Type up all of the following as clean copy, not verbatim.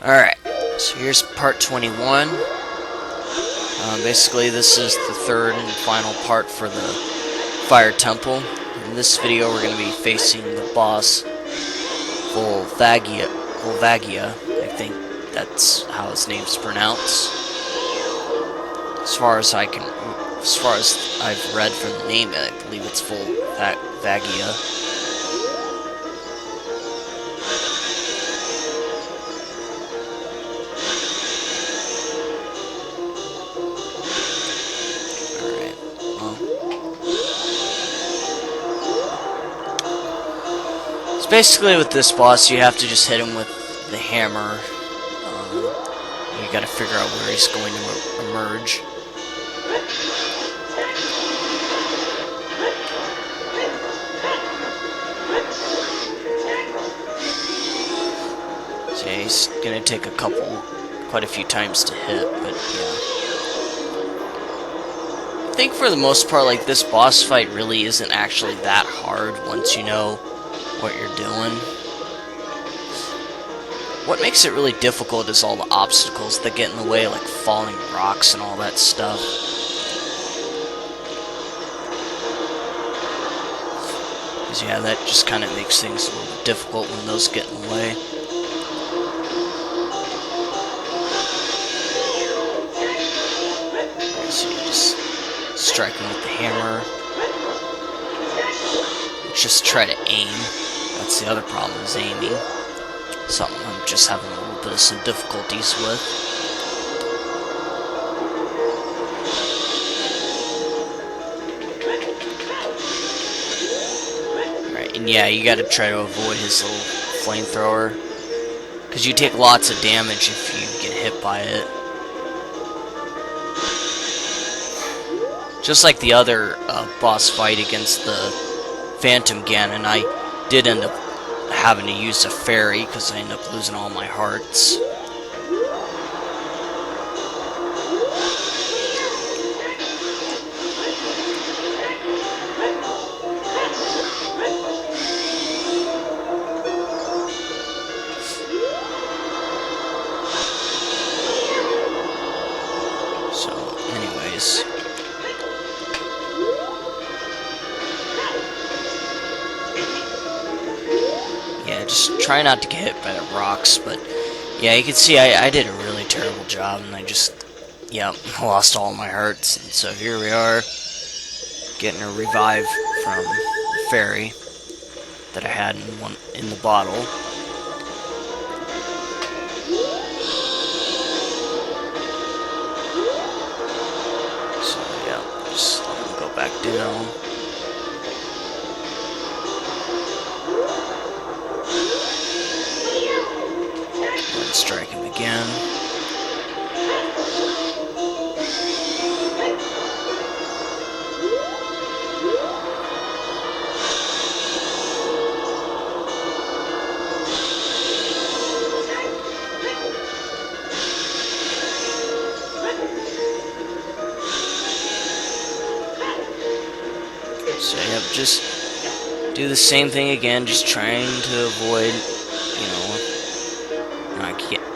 Alright, so here's part 21. Basically, this is the third and final part for the Fire Temple. In this video, we're going to be facing the boss, Volvagia. I think that's how his name's pronounced. As far as I've read from the name, I believe it's Volvagia. So basically with this boss, you have to just hit him with the hammer. You gotta figure out where he's going to emerge. So yeah, he's gonna take quite a few times to hit, but yeah. I think for the most part, like, this boss fight really isn't actually that hard once you know what you're doing. What makes it really difficult is all the obstacles that get in the way, like falling rocks and all that stuff. Because yeah, that just kind of makes things a little difficult when those get in the way. Alright, so you just strike him with the hammer. Just try to aim. That's the other problem, is aiming. Something I'm just having a little bit of some difficulties with. Alright, and yeah, you gotta try to avoid his little flamethrower, because you take lots of damage if you get hit by it. Just like the other boss fight against the Phantom Ganon, I did end up having to use a fairy because I ended up losing all my hearts. So, anyways. Just try not to get hit by the rocks, but yeah, you can see I did a really terrible job, and I just, lost all my hearts. And so here we are, getting a revive from the fairy that I had in the bottle. So yeah, just let him go back down. Strike him again. So yep, just do the same thing again, just trying to avoid,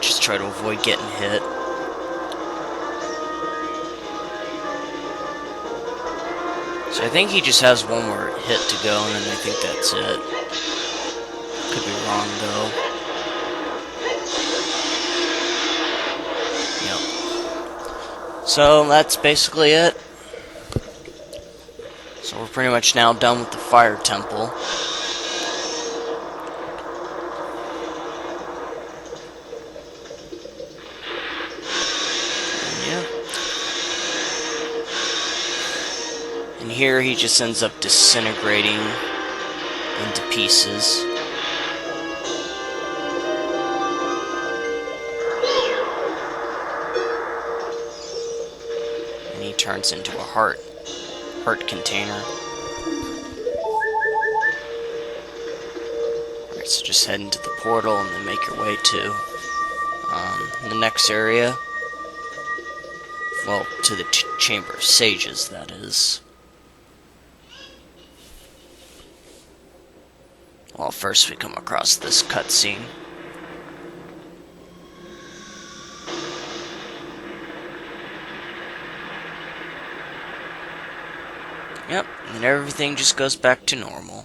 just try to avoid getting hit. So I think he just has one more hit to go, and then I think that's it. Could be wrong, though. Yep. So that's basically it. So we're pretty much now done with the Fire Temple. And here he just ends up disintegrating into pieces. And he turns into a heart container. Alright, so just head into the portal and then make your way to the next area. Well, to the Chamber of Sages, that is. Well, first we come across this cutscene. Yep, and everything just goes back to normal.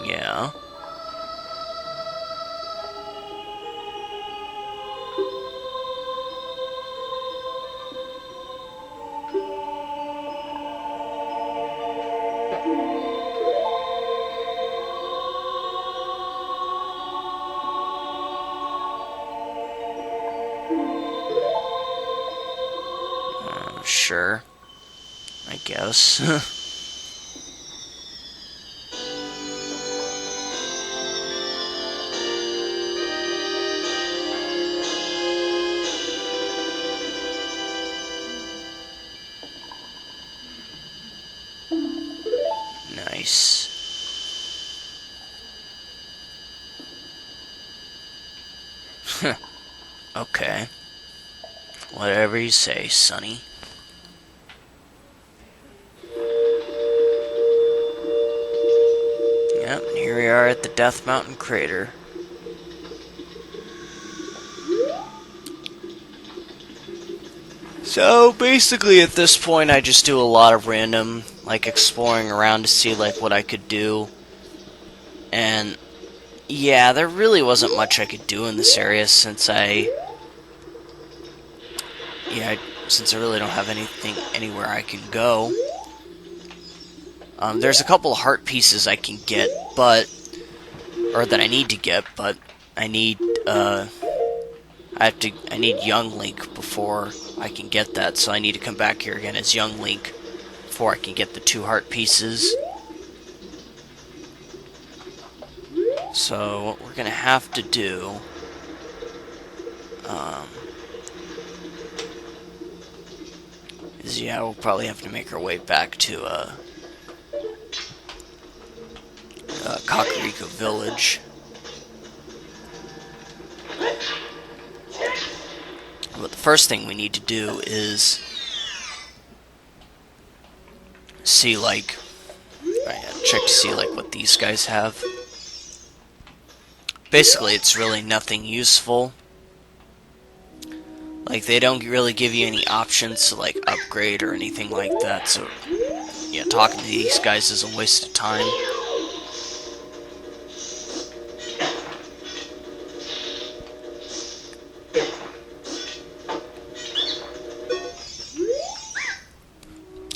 Yeah. Sure. I guess. Nice. Okay. Whatever you say, Sonny. Yep, and here we are at the Death Mountain crater. So basically at this point I just do a lot of random like exploring around to see like what I could do. And yeah, there really wasn't much I could do in this area since since I really don't have anything anywhere I can go. There's a couple of heart pieces I can get, or that I need to get, but I need I need Young Link before I can get that, so I need to come back here again as Young Link before I can get the 2 heart pieces. So what we're gonna have to do is we'll probably have to make our way back to Kakariko Village. But the first thing we need to do is see like check to see like what these guys have. Basically, it's really nothing useful. Like, they don't really give you any options to like upgrade or anything like that, so yeah, talking to these guys is a waste of time.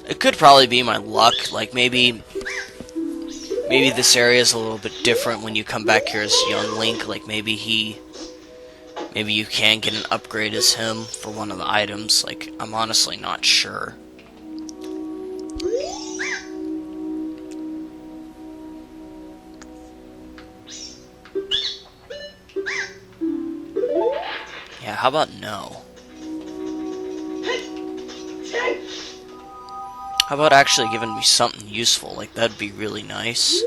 It could probably be my luck, like maybe this area is a little bit different when you come back here as Young Link, like maybe you can get an upgrade as him for one of the items, like I'm honestly not sure. Yeah, how about no? How about actually giving me something useful? Like, that'd be really nice.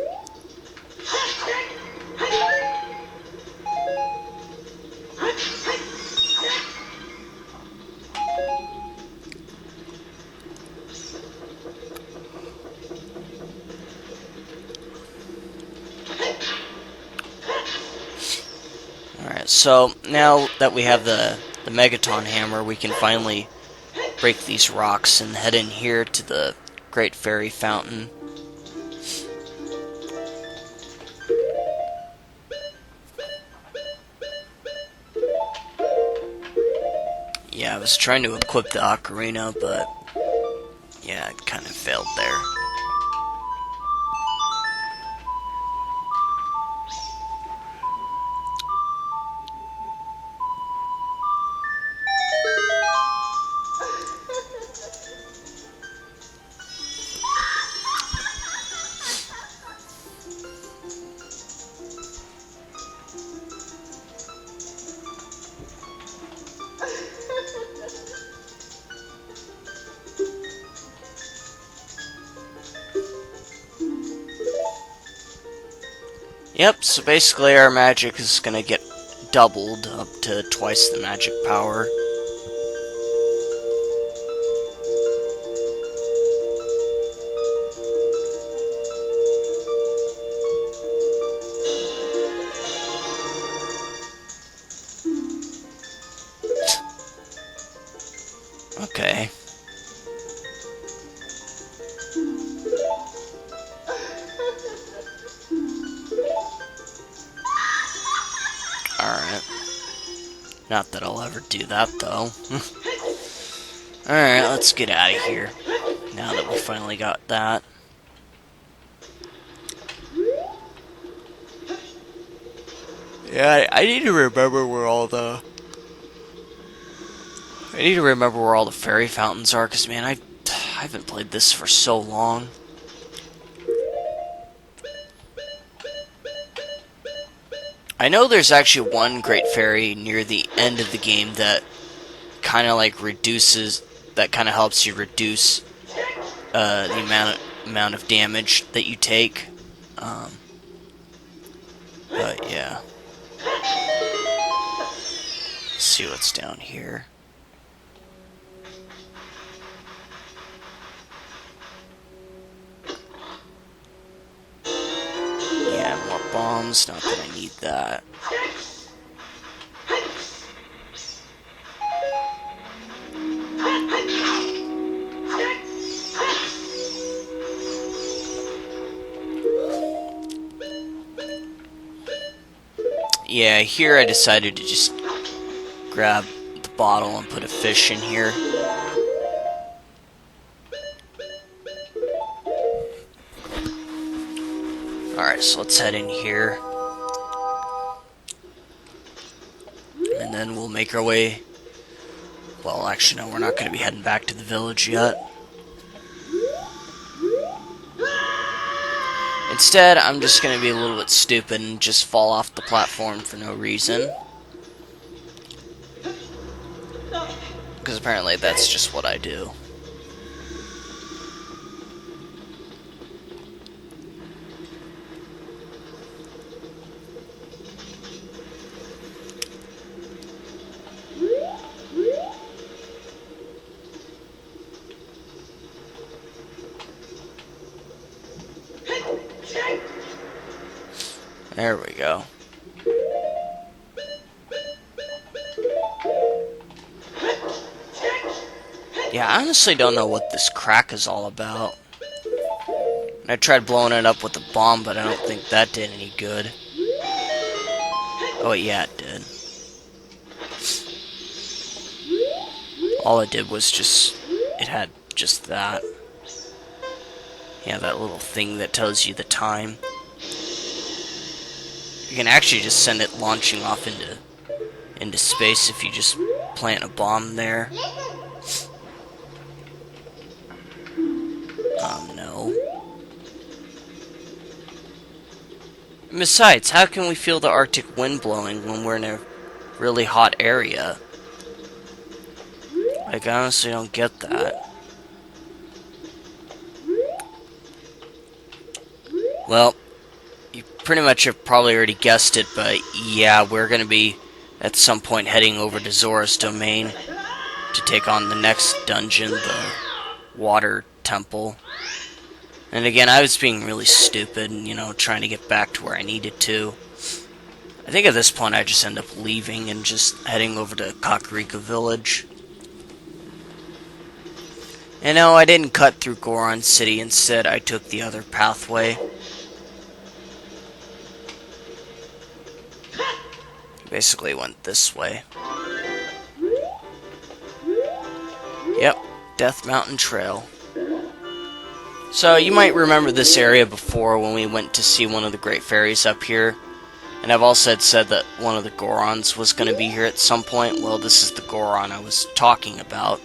Alright, so now that we have the Megaton Hammer, we can finally break these rocks and head in here to the Great Fairy Fountain. Yeah, I was trying to equip the Ocarina, but yeah, it kind of failed there. Yep, so basically our magic is gonna get doubled up to twice the magic power. Okay. Alright. Not that I'll ever do that, though. Alright, let's get out of here. Now that we finally got that. Yeah, I need to remember where all the... I need to remember where all the fairy fountains are, because, man, I haven't played this for so long. I know there's actually one great fairy near the end of the game that kind of like reduces, that kind of helps you reduce the amount of damage that you take. But yeah, let's see what's down here. Yeah, more bombs. Not that I need that. Yeah, here I decided to just grab the bottle and put a fish in here. Alright, so let's head in here. And then we'll make our way... Well, actually, no, we're not going to be heading back to the village yet. Instead, I'm just going to be a little bit stupid and just fall off the platform for no reason. Because apparently that's just what I do. There we go. Yeah, I honestly don't know what this crack is all about. I tried blowing it up with a bomb, but I don't think that did any good. Oh, yeah, it did. All it did was just... It had just that. Yeah, that little thing that tells you the time. You can actually just send it launching off into space if you just plant a bomb there. No. Besides, how can we feel the Arctic wind blowing when we're in a really hot area? Like, I honestly don't get that. Well, you pretty much have probably already guessed it, but yeah, we're going to be at some point heading over to Zora's Domain to take on the next dungeon, the Water Temple. And again, I was being really stupid, you know, trying to get back to where I needed to. I think at this point I just end up leaving and just heading over to Kakariko Village. And no, I didn't cut through Goron City. Instead, I took the other pathway. Basically went this way. Yep, Death Mountain Trail. So, you might remember this area before when we went to see one of the Great Fairies up here. And I've also said that one of the Gorons was going to be here at some point. Well, this is the Goron I was talking about.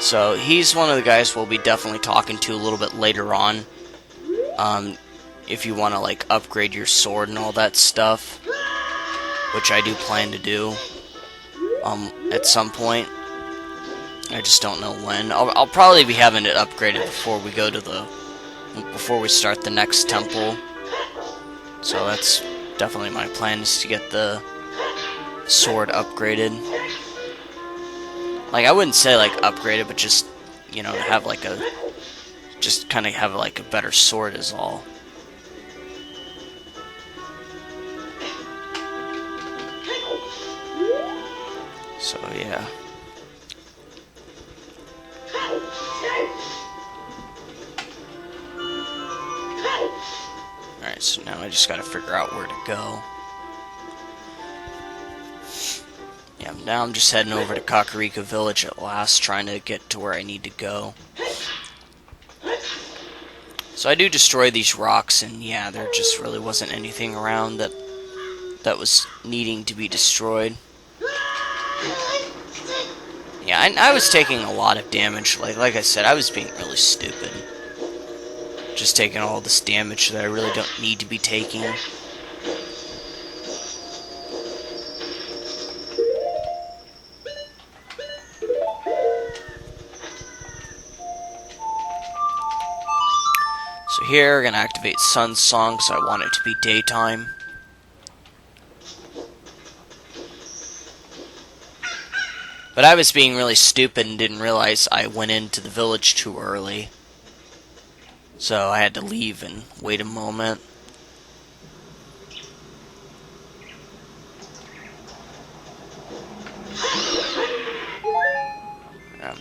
So, he's one of the guys we'll be definitely talking to a little bit later on. If you want to, like, upgrade your sword and all that stuff. Which I do plan to do. At some point. I just don't know when. I'll probably be having it upgraded before we go to the before we start the next temple. So that's definitely my plan, is to get the sword upgraded. Like, I wouldn't say like upgraded, but just, you know, have like a, just kind of have like a better sword is all. So yeah. Alright, so now I just gotta figure out where to go. Yeah, now I'm just heading over to Kakariko Village at last, trying to get to where I need to go. So I do destroy these rocks, and yeah, there just really wasn't anything around that was needing to be destroyed. Yeah, I was taking a lot of damage. Like I said, I was being really stupid. Just taking all this damage that I really don't need to be taking. So here, we're going to activate Sun's Song, because I want it to be daytime. But I was being really stupid and didn't realize I went into the village too early. So I had to leave and wait a moment.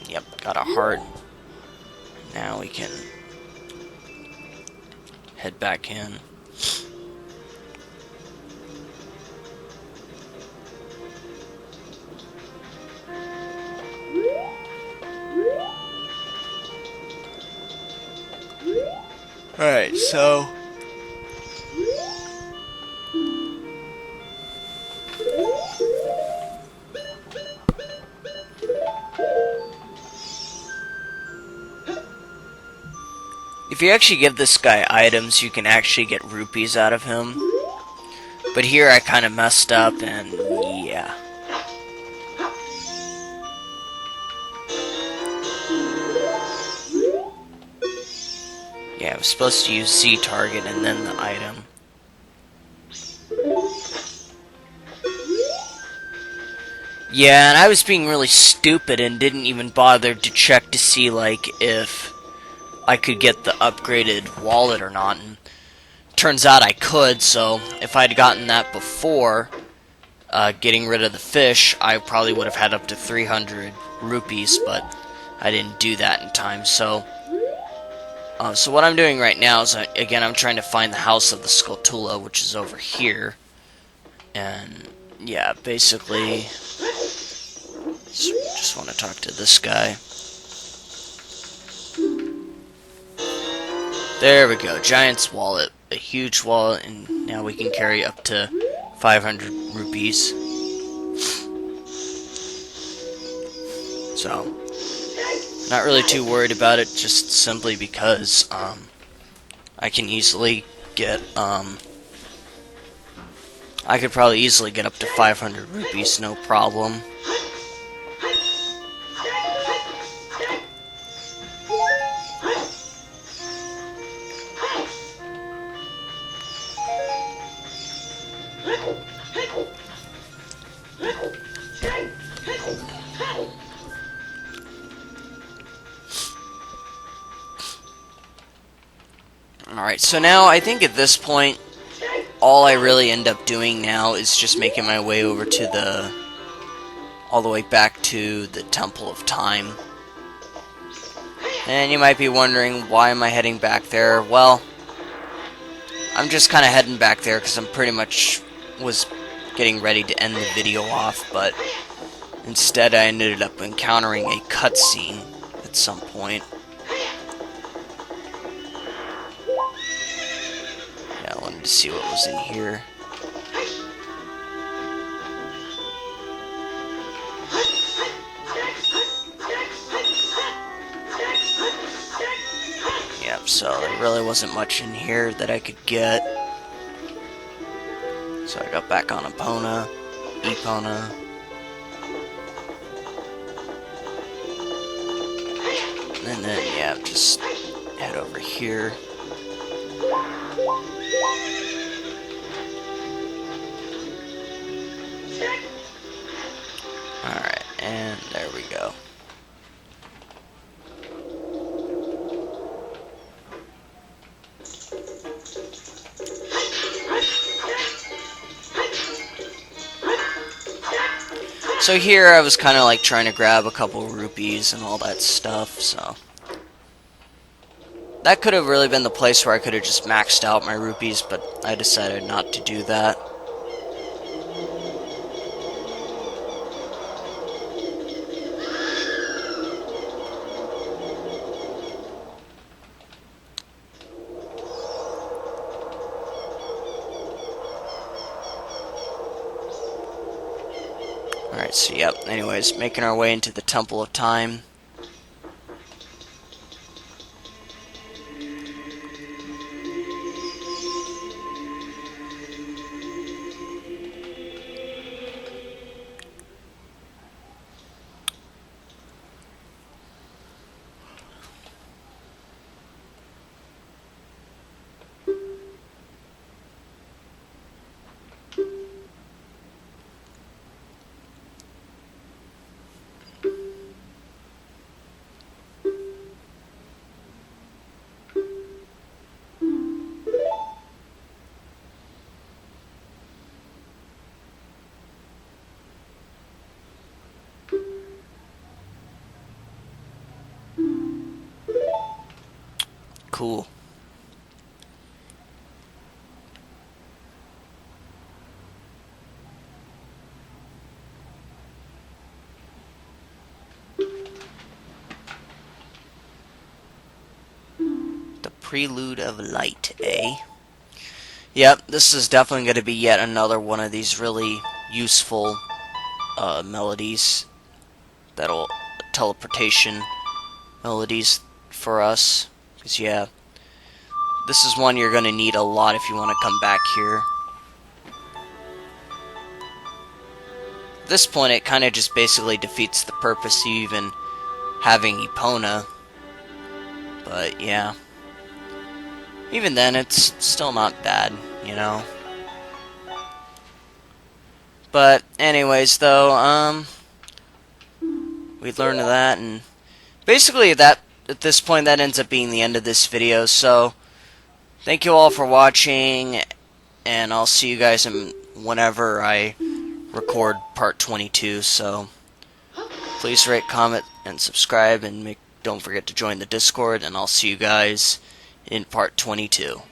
Yep, got a heart. Now we can head back in. Alright, so if you actually give this guy items, you can actually get rupees out of him. But here I kind of messed up, and yeah. Yeah, I was supposed to use Z target and then the item. Yeah, and I was being really stupid and didn't even bother to check to see, like, if I could get the upgraded wallet or not. And turns out I could, so if I'd gotten that before getting rid of the fish, I probably would have had up to 300 rupees, but I didn't do that in time, so... So what I'm doing right now is, again, I'm trying to find the house of the Skulltula, which is over here. And, yeah, basically, just want to talk to this guy. There we go, Giant's Wallet. A huge wallet, and now we can carry up to 500 rupees. So... not really too worried about it, just simply because I can easily get I could probably easily get up to 500 rupees, no problem. Alright, so now I think at this point, all I really end up doing now is just making my way over to the... all the way back to the Temple of Time. And you might be wondering, why am I heading back there? Well, I'm just kind of heading back there because I'm pretty much was getting ready to end the video off, but instead I ended up encountering a cutscene at some point. I wanted to see what was in here. Yep, so there really wasn't much in here that I could get. So I got back on Epona. And then, yeah, just head over here. Alright, and there we go. So here I was kind of like trying to grab a couple rupees and all that stuff, so that could have really been the place where I could have just maxed out my rupees, but I decided not to do that. Alright, so yep, anyways, making our way into the Temple of Time. Cool. The Prelude of Light, eh? Yep, this is definitely going to be yet another one of these really useful melodies that'll teleportation melodies for us. Because yeah, this is one you're going to need a lot if you want to come back here. At this point, it kind of just basically defeats the purpose of even having Epona. But yeah, even then, it's still not bad, you know. But anyways, though, we learned that, and basically that at this point that ends up being the end of this video. So thank you all for watching, and I'll see you guys whenever I record part 22. So please rate, comment, and subscribe, and don't forget to join the Discord, and I'll see you guys in part 22.